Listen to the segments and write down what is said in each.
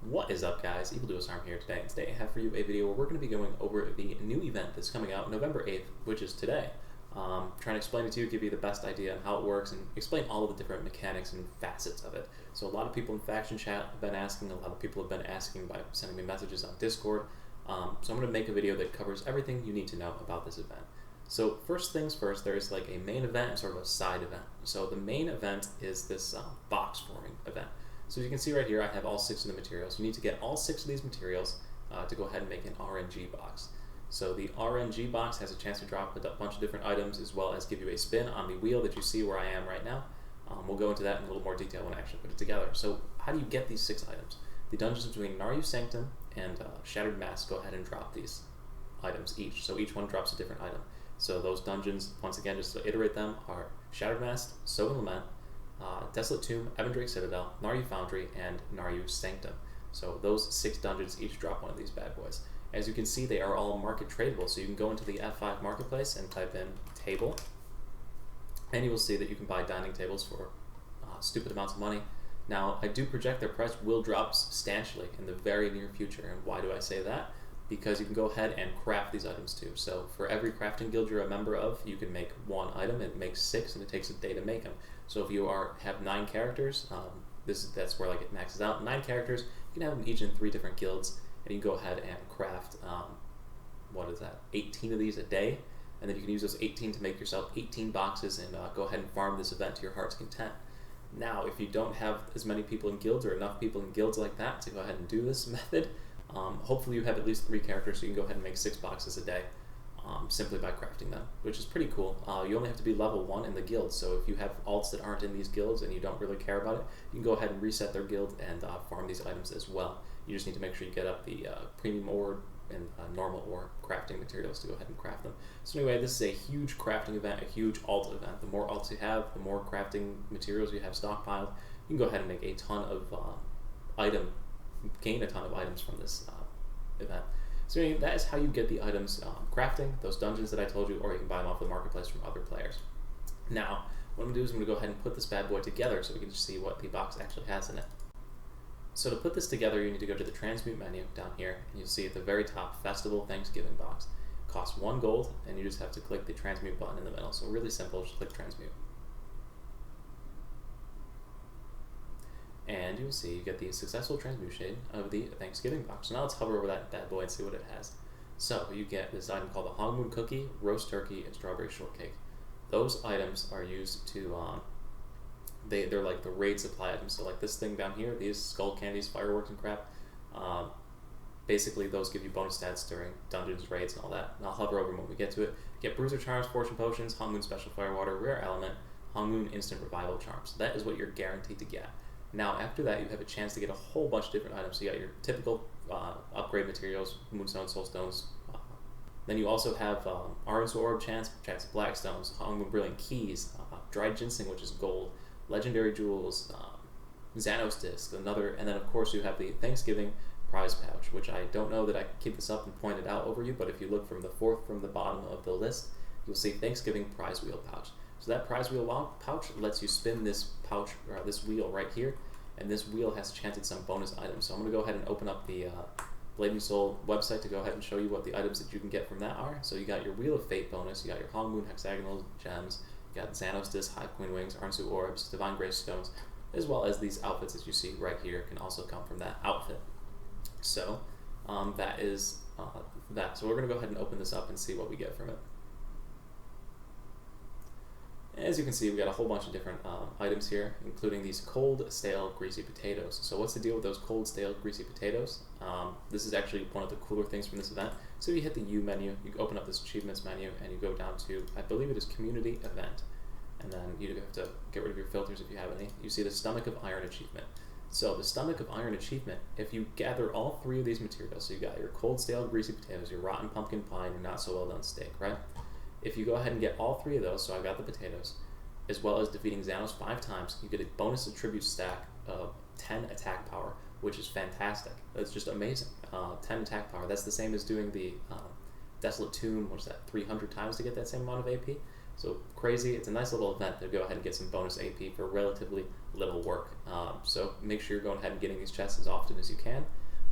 What is up, guys? Evildoers Arm here today, and today I have for you a video where we're going to be going over the new event that's coming out November 8th, which is today. Trying to explain it to you, give you the best idea on how it works, and explain all of the different mechanics and facets of it. So a lot of people in faction chat have been asking, a lot of people have been asking by sending me messages on Discord, so I'm going to make a video that covers everything you need to know about this event. So first things first, there's like a main event and sort of a side event. So the main event is this box forming event. So as you can see right here, I have all 6 of the materials. You need to get all 6 of these materials to go ahead and make an RNG box. So the RNG box has a chance to drop a bunch of different items as well as give you a spin on the wheel that you see where I am right now. We'll go into that in a little more detail when I actually put it together. So how do you get these 6 items? The dungeons between Naryu Sanctum and Shattered Mask go ahead and drop these items each. So each one drops a different item. So those dungeons, once again, just to iterate them, are Shattered Mask, Sovin Lament, Desolate Tomb, Evandrake Citadel, Naryu Foundry, and Naryu Sanctum. So those 6 dungeons each drop one of these bad boys. As you can see, they are all market tradable, so you can go into the F5 marketplace and type in table, and you will see that you can buy dining tables for stupid amounts of money. Now, I do project their price will drop substantially in the very near future, and why do I say that? Because you can go ahead and craft these items too. So for every crafting guild you're a member of, you can make 1 item. It makes 6, and it takes a day to make them. So if you have 9 characters, that's where like it maxes out. 9 characters, you can have them each in 3 different guilds, and you can go ahead and craft, 18 of these a day, and then you can use those 18 to make yourself 18 boxes and go ahead and farm this event to your heart's content. Now, if you don't have as many people in guilds or enough people in guilds like that to go ahead and do this method, hopefully you have at least 3 characters so you can go ahead and make 6 boxes a day simply by crafting them, which is pretty cool. You only have to be level 1 in the guild, so if you have alts that aren't in these guilds and you don't really care about it, you can go ahead and reset their guild and farm these items as well. You just need to make sure you get up the premium ore and normal ore crafting materials to go ahead and craft them. So anyway, this is a huge crafting event, a huge alt event. The more alts you have, the more crafting materials you have stockpiled. You can go ahead and make a ton of gain a ton of items from this event. So anyway, that is how you get the items crafting, those dungeons that I told you, or you can buy them off the marketplace from other players. Now, what I'm going to do is I'm going to go ahead and put this bad boy together so we can just see what the box actually has in it. So to put this together, you need to go to the Transmute menu down here, and you'll see at the very top, Festival Thanksgiving box. It costs 1 gold, and you just have to click the Transmute button in the middle. So really simple, just click Transmute. And you'll see you get the successful transmutation of the Thanksgiving box. So now let's hover over that bad boy and see what it has. So you get this item called the Hong Moon Cookie, Roast Turkey, and Strawberry Shortcake. Those items are used to they're like the raid supply items. So like this thing down here, these skull candies, fireworks, and crap. Basically, those give you bonus stats during dungeons, raids, and all that. And I'll hover over them when we get to it. Get Bruiser Charms, Fortune Potions, Hong Moon Special Firewater, Rare Element, Hong Moon Instant Revival Charms. That is what you're guaranteed to get. Now, after that, you have a chance to get a whole bunch of different items. So you got your typical upgrade materials, Moonstone, Soulstones. Then you also have Orange Orb chance of Blackstones, Hong Moon Brilliant Keys, Dried Ginseng, which is gold, Legendary Jewels, Xanos Disc, and then of course you have the Thanksgiving Prize Pouch, which I don't know that I can keep this up and point it out over you, but if you look from the 4th from the bottom of the list, you'll see Thanksgiving Prize Wheel Pouch. So that Prize Wheel pouch lets you spin this pouch, or this wheel right here, and this wheel has a chance at some bonus items. So I'm going to go ahead and open up the Blade & Soul website to go ahead and show you what the items that you can get from that are. So you got your Wheel of Fate bonus, you got your Hong Moon Hexagonal Gems, you got Xanos Disc, Hive Queen Wings, Arnsu Orbs, Divine Grace Stones, as well as these outfits that you see right here can also come from that outfit. So that is that. So we're going to go ahead and open this up and see what we get from it. As you can see, we got a whole bunch of different items here, including these cold, stale, greasy potatoes. So what's the deal with those cold, stale, greasy potatoes? This is actually one of the cooler things from this event. So you hit the U menu, you open up this achievements menu, and you go down to, I believe it is community event. And then you have to get rid of your filters if you have any. You see the Stomach of Iron achievement. So the Stomach of Iron achievement, if you gather all 3 of these materials, so you got your cold, stale, greasy potatoes, your rotten pumpkin pie, and your not so well done steak, right? If you go ahead and get all 3 of those, so I've got the potatoes, as well as defeating Xanos 5 times, you get a bonus attribute stack of 10 attack power, which is fantastic. It's just amazing. 10 attack power. That's the same as doing the Desolate Tomb, what's that, 300 times to get that same amount of AP? So crazy. It's a nice little event to go ahead and get some bonus AP for relatively little work. So make sure you're going ahead and getting these chests as often as you can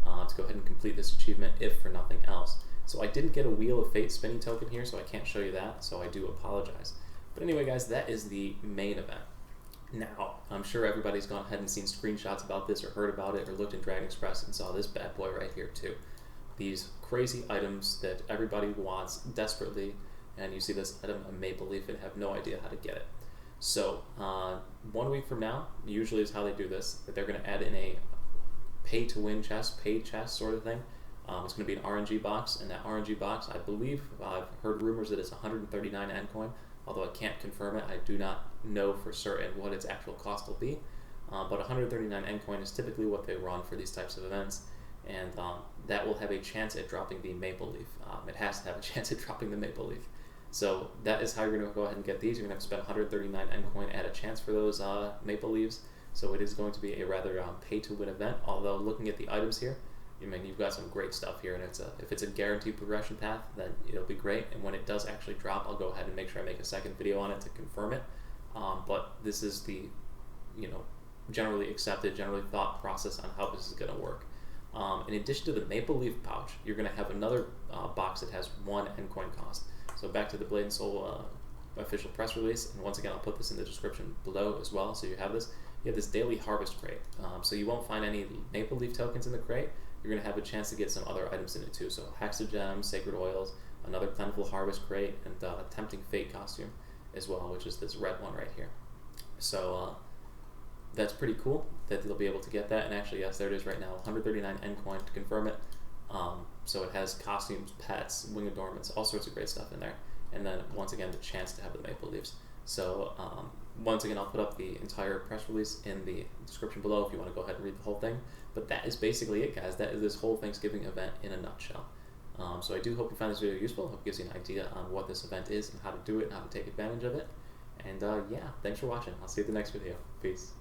to go ahead and complete this achievement, if for nothing else. So I didn't get a Wheel of Fate spinning token here, so I can't show you that, so I do apologize. But anyway, guys, that is the main event. Now, I'm sure everybody's gone ahead and seen screenshots about this, or heard about it, or looked in Dragon Express and saw this bad boy right here too. These crazy items that everybody wants desperately, and you see this item, a Maple Leaf, and have no idea how to get it. So 1 week from now, usually is how they do this, that they're going to add in a pay-to-win chest, paid chest sort of thing. It's going to be an RNG box, and that RNG box, I believe, I've heard rumors that it's 139 N coin, although I can't confirm it. I do not know for certain what its actual cost will be, but 139 N coin is typically what they run for these types of events, and that will have a chance at dropping the Maple Leaf. It has to have a chance at dropping the Maple Leaf. So that is how you're going to go ahead and get these. You're going to have to spend 139 N coin at a chance for those Maple Leaves, so it is going to be a rather pay-to-win event, although looking at the items here, I mean, you've got some great stuff here, and if it's a guaranteed progression path, then it'll be great. And when it does actually drop, I'll go ahead and make sure I make a second video on it to confirm it. But this is the, generally accepted, generally thought process on how this is going to work. In addition to the Maple Leaf pouch, you're going to have another box that has 1 N coin cost. So back to the Blade and Soul official press release, and once again, I'll put this in the description below as well, so you have this. You have this daily harvest crate, so you won't find any Maple Leaf tokens in the crate. You're going to have a chance to get some other items in it too, so Hexagems, Sacred Oils, another Plentiful Harvest crate, and a Tempting Fate costume as well, which is this red one right here. So that's pretty cool that they'll be able to get that, and actually, yes, there it is right now, 139 N coin to confirm it. So it has costumes, pets, wing adornments, all sorts of great stuff in there, and then once again the chance to have the Maple Leaves. So once again, I'll put up the entire press release in the description below if you want to go ahead and read the whole thing. But that is basically it, guys. That is this whole Thanksgiving event in a nutshell. So I do hope you find this video useful. I hope it gives you an idea on what this event is and how to do it and how to take advantage of it. And yeah, thanks for watching. I'll see you in the next video. Peace.